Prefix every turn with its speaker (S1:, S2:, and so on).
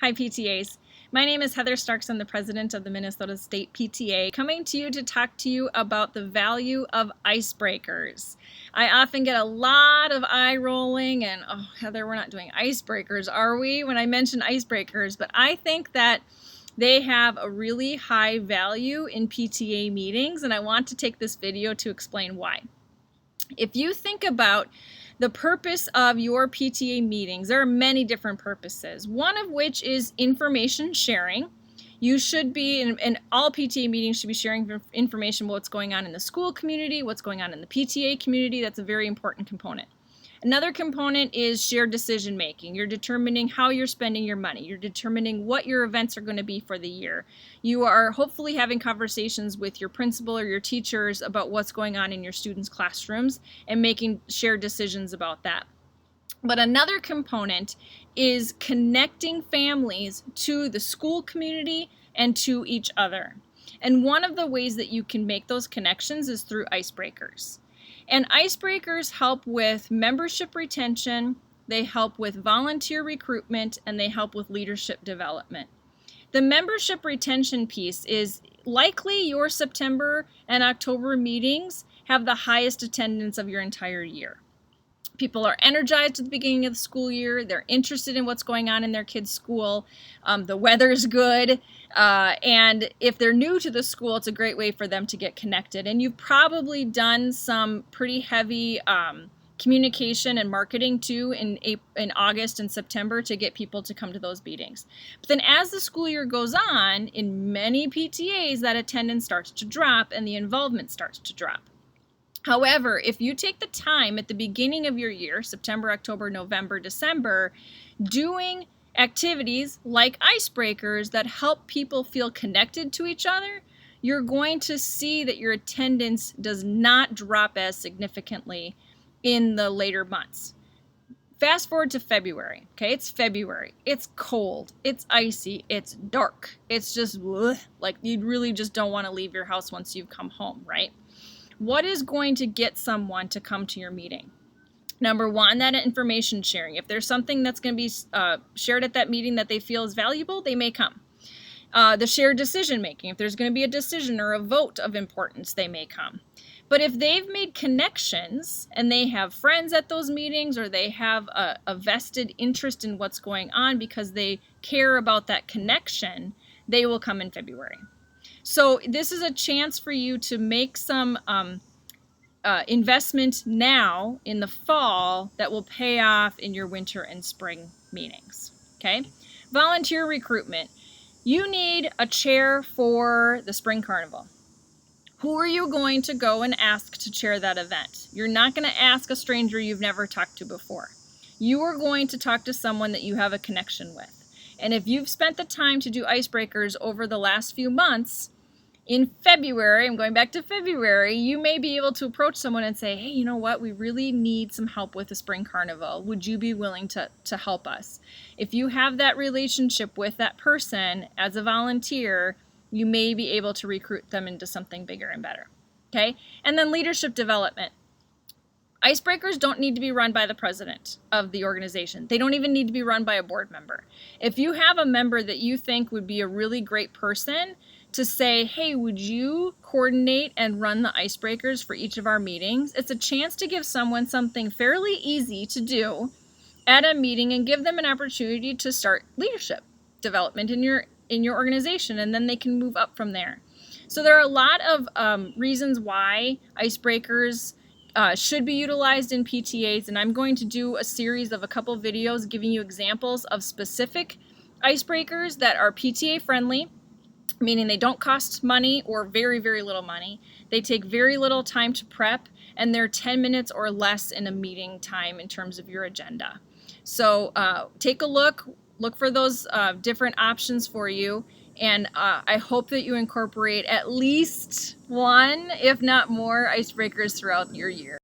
S1: Hi PTAs. My name is Heather Starks. I'm the president of the Minnesota State PTA, coming to you to talk to you about the value of icebreakers. I often get a lot of eye rolling and, oh, Heather, we're not doing icebreakers, are we? When I mention icebreakers, but I think that they have a really high value in PTA meetings, and I want to take this video to explain why. If you think about the purpose of your PTA meetings, there are many different purposes, one of which is information sharing. You should be, and all PTA meetings should be sharing information about what's going on in the school community, what's going on in the PTA community. That's a very important component. Another component is shared decision making. You're determining how you're spending your money. You're determining what your events are going to be for the year. You are hopefully having conversations with your principal or your teachers about what's going on in your students' classrooms and making shared decisions about that. But another component is connecting families to the school community and to each other. And one of the ways that you can make those connections is through icebreakers. And icebreakers help with membership retention, they help with volunteer recruitment, and they help with leadership development. The membership retention piece is likely your September and October meetings have the highest attendance of your entire year. People are energized at the beginning of the school year. They're interested in what's going on in their kids' school. The weather's good. And if they're new to the school, it's a great way for them to get connected. And you've probably done some pretty heavy communication and marketing too in August and September to get people to come to those meetings. But then as the school year goes on, in many PTAs, that attendance starts to drop and the involvement starts to drop. However, if you take the time at the beginning of your year, September, October, November, December, doing activities like icebreakers that help people feel connected to each other, you're going to see that your attendance does not drop as significantly in the later months. Fast forward to February, okay? It's February. It's cold. It's icy. It's dark. It's just like you really just don't want to leave your house once you've come home, right? What is going to get someone to come to your meeting? Number one, that information sharing. If there's something that's going to be shared at that meeting that they feel is valuable, they may come. The shared decision making. If there's going to be a decision or a vote of importance, they may come. But if they've made connections and they have friends at those meetings or they have a vested interest in what's going on because they care about that connection, they will come in February. So this is a chance for you to make some investment now in the fall that will pay off in your winter and spring meetings, okay? Volunteer recruitment. You need a chair for the spring carnival. Who are you going to go and ask to chair that event? You're not going to ask a stranger you've never talked to before. You are going to talk to someone that you have a connection with. And if you've spent the time to do icebreakers over the last few months, in February, I'm going back to February, you may be able to approach someone and say, hey, you know what, we really need some help with the spring carnival. Would you be willing to help us? If you have that relationship with that person as a volunteer, you may be able to recruit them into something bigger and better. Okay? And then leadership development. Icebreakers don't need to be run by the president of the organization. They don't even need to be run by a board member. If you have a member that you think would be a really great person to say, hey, would you coordinate and run the icebreakers for each of our meetings? It's a chance to give someone something fairly easy to do at a meeting and give them an opportunity to start leadership development in your organization, and then they can move up from there. So there are a lot of reasons why icebreakers should be utilized in PTAs, and I'm going to do a series of a couple videos giving you examples of specific icebreakers that are PTA friendly, meaning they don't cost money or very, very little money. They take very little time to prep, and they're 10 minutes or less in a meeting time in terms of your agenda. So take a look for those different options for you, and I hope that you incorporate at least one, if not more, icebreakers throughout your year.